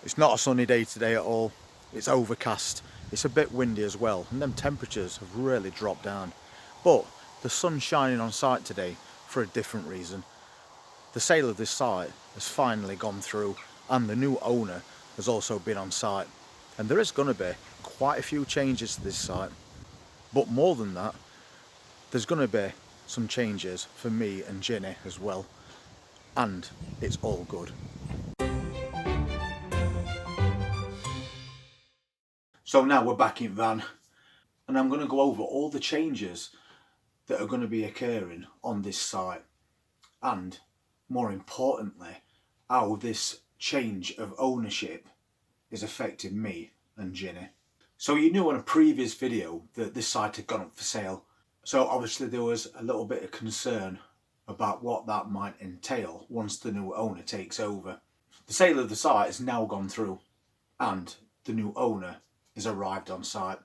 It's not a sunny day today at all. It's overcast. It's a bit windy as well, and them temperatures have really dropped down. But the sun's shining on site today for a different reason. The sale of this site has finally gone through, and the new owner has also been on site. And there is going to be quite a few changes to this site. But more than that, there's going to be some changes for me and Ginny as well. And it's all good. So now we're back in van, and I'm going to go over all the changes that are going to be occurring on this site, and more importantly, how this change of ownership is affecting me and Ginny. So you knew on a previous video that this site had gone up for sale. So obviously there was a little bit of concern about what that might entail once the new owner takes over. The sale of the site has now gone through, and the new owner has arrived on site.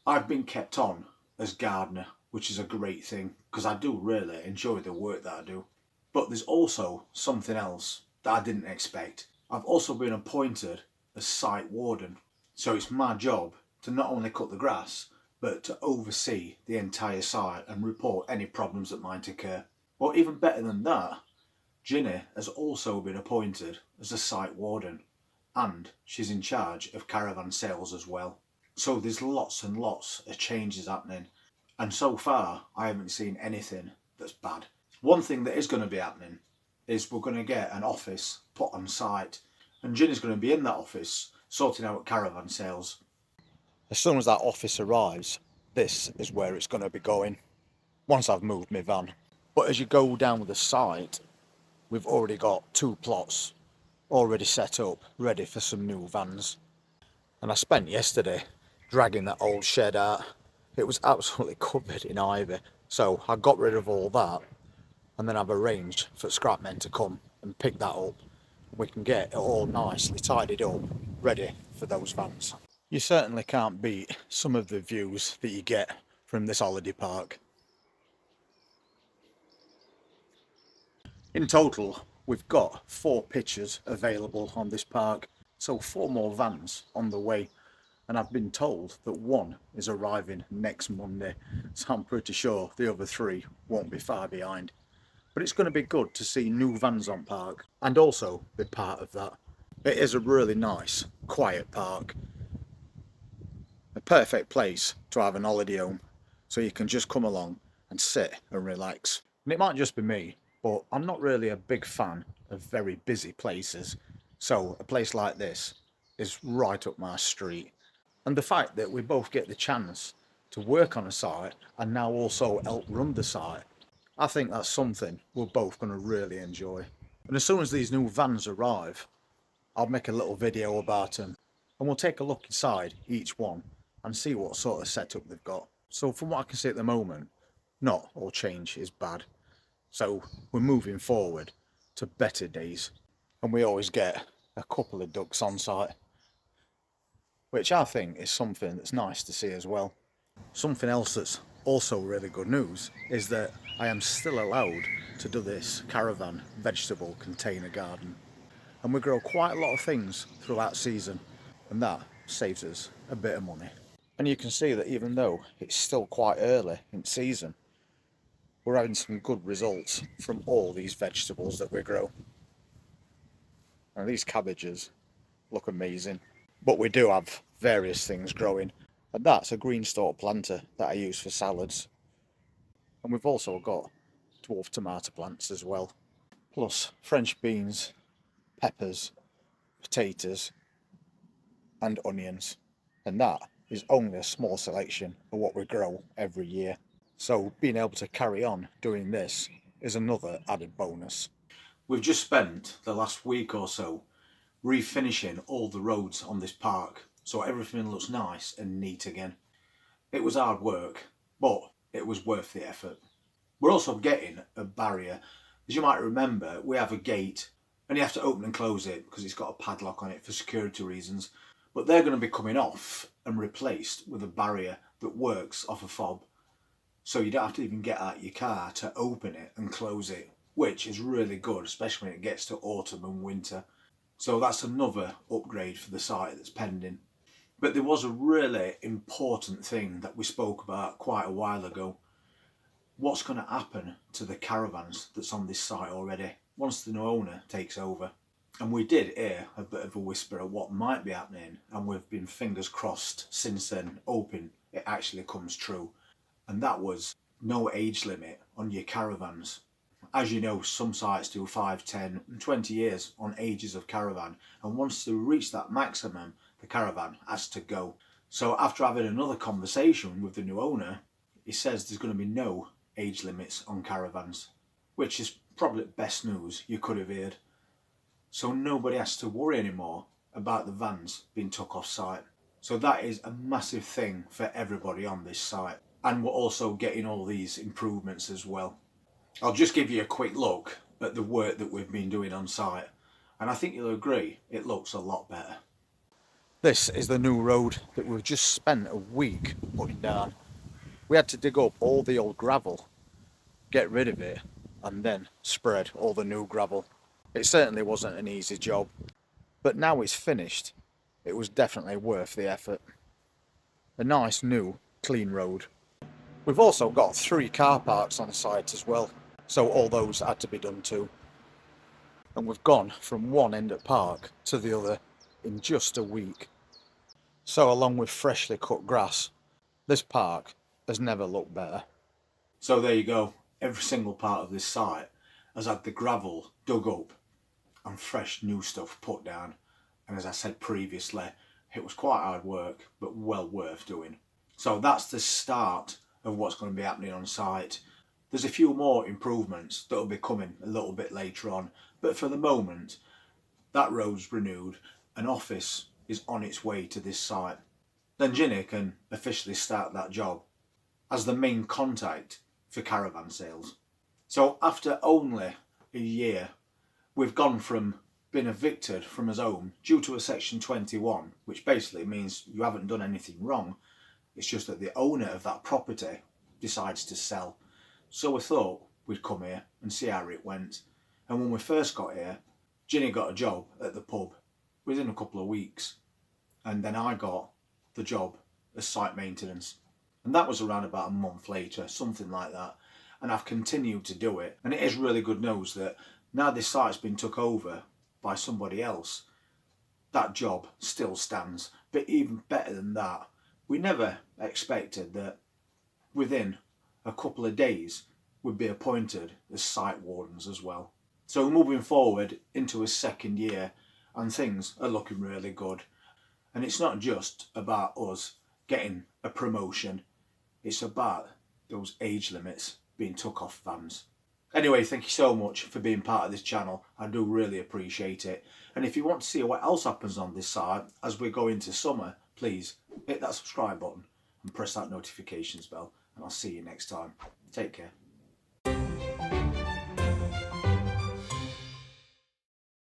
I've been kept on as gardener, which is a great thing because I do really enjoy the work that I do. But there's also something else that I didn't expect. I've also been appointed as site warden. So it's my job to not only cut the grass, but to oversee the entire site and report any problems that might occur. Or even better than that, Ginny has also been appointed as a site warden, and she's in charge of caravan sales as well. So there's lots and lots of changes happening, and so far I haven't seen anything that's bad. One thing that is going to be happening is we're going to get an office put on site, and Ginny's going to be in that office sorting out caravan sales. As soon as that office arrives, this is where it's going to be going, once I've moved my van. But as you go down the site, we've already got 2 plots already set up, ready for some new vans. And I spent yesterday dragging that old shed out. It was absolutely covered in ivy, so I got rid of all that, and then I've arranged for scrap men to come and pick that up. We can get it all nicely tidied up, ready for those vans. You certainly can't beat some of the views that you get from this holiday park. In total, we've got 4 pitches available on this park, so 4 more vans on the way. And I've been told that 1 is arriving next Monday, so I'm pretty sure the other 3 won't be far behind. But it's going to be good to see new vans on park and also be part of that. It is a really nice, quiet park. A perfect place to have an holiday home, so you can just come along and sit and relax. And it might just be me, but I'm not really a big fan of very busy places, so a place like this is right up my street. And the fact that we both get the chance to work on a site and now also help run the site, I think that's something we're both going to really enjoy. And as soon as these new vans arrive, I'll make a little video about them, and we'll take a look inside each one and see what sort of setup they've got. So from what I can see at the moment, not all change is bad. So we're moving forward to better days, and we always get a couple of ducks on site, which I think is something that's nice to see as well. Something else that's also really good news is that I am still allowed to do this caravan vegetable container garden. And we grow quite a lot of things throughout season, and that saves us a bit of money. And you can see that even though it's still quite early in season, we're having some good results from all these vegetables that we grow. And these cabbages look amazing. But we do have various things growing, and that's a green stalk planter that I use for salads. And we've also got dwarf tomato plants as well, plus French beans, peppers, potatoes and onions. And that is only a small selection of what we grow every year. So being able to carry on doing this is another added bonus. We've just spent the last week or so refinishing all the roads on this park, so everything looks nice and neat again. It was hard work, but it was worth the effort. We're also getting a barrier. As you might remember, we have a gate and you have to open and close it because it's got a padlock on it for security reasons. But they're going to be coming off and replaced with a barrier that works off a fob. So you don't have to even get out your car to open it and close it, which is really good, especially when it gets to autumn and winter. So that's another upgrade for the site that's pending. But there was a really important thing that we spoke about quite a while ago. What's going to happen to the caravans that's on this site already once the new owner takes over? And we did hear a bit of a whisper of what might be happening, and we've been fingers crossed since then, hoping it actually comes true. And that was no age limit on your caravans. As you know, some sites do 5, 10 and 20 years on ages of caravan, and once they reach that maximum, the caravan has to go. So after having another conversation with the new owner, he says there's going to be no age limits on caravans, which is probably the best news you could have heard. So nobody has to worry anymore about the vans being took off site. So that is a massive thing for everybody on this site. And we're also getting all these improvements as well. I'll just give you a quick look at the work that we've been doing on site, and I think you'll agree it looks a lot better. This is the new road that we've just spent a week putting down. We had to dig up all the old gravel, get rid of it, and then spread all the new gravel. It certainly wasn't an easy job, but now it's finished, it was definitely worth the effort. A nice new clean road. We've also got 3 car parks on site as well, so all those had to be done too. And we've gone from one end of park to the other in just a week. So along with freshly cut grass, this park has never looked better. So there you go, every single part of this site has had the gravel dug up and fresh new stuff put down. And as I said previously, it was quite hard work, but well worth doing. So that's the start of what's going to be happening on site. There's a few more improvements that will be coming a little bit later on, but for the moment, that road's renewed, an office is on its way to this site. Then Ginny can officially start that job as the main contact for caravan sales. So after only a year, we've gone from being evicted from his home due to a Section 21, which basically means you haven't done anything wrong. It's just that the owner of that property decides to sell. So we thought we'd come here and see how it went. And when we first got here, Ginny got a job at the pub within a couple of weeks. And then I got the job as site maintenance. And that was around about a month later, something like that. And I've continued to do it. And it is really good news that now this site's been took over by somebody else, that job still stands. But even better than that, we never expected that within a couple of days we'd be appointed as site wardens as well. So moving forward into a second year, and things are looking really good. And it's not just about us getting a promotion, it's about those age limits being took off vans. Anyway, thank you so much for being part of this channel. I do really appreciate it. And if you want to see what else happens on this site as we go into summer, please hit that subscribe button and press that notifications bell. And I'll see you next time. Take care.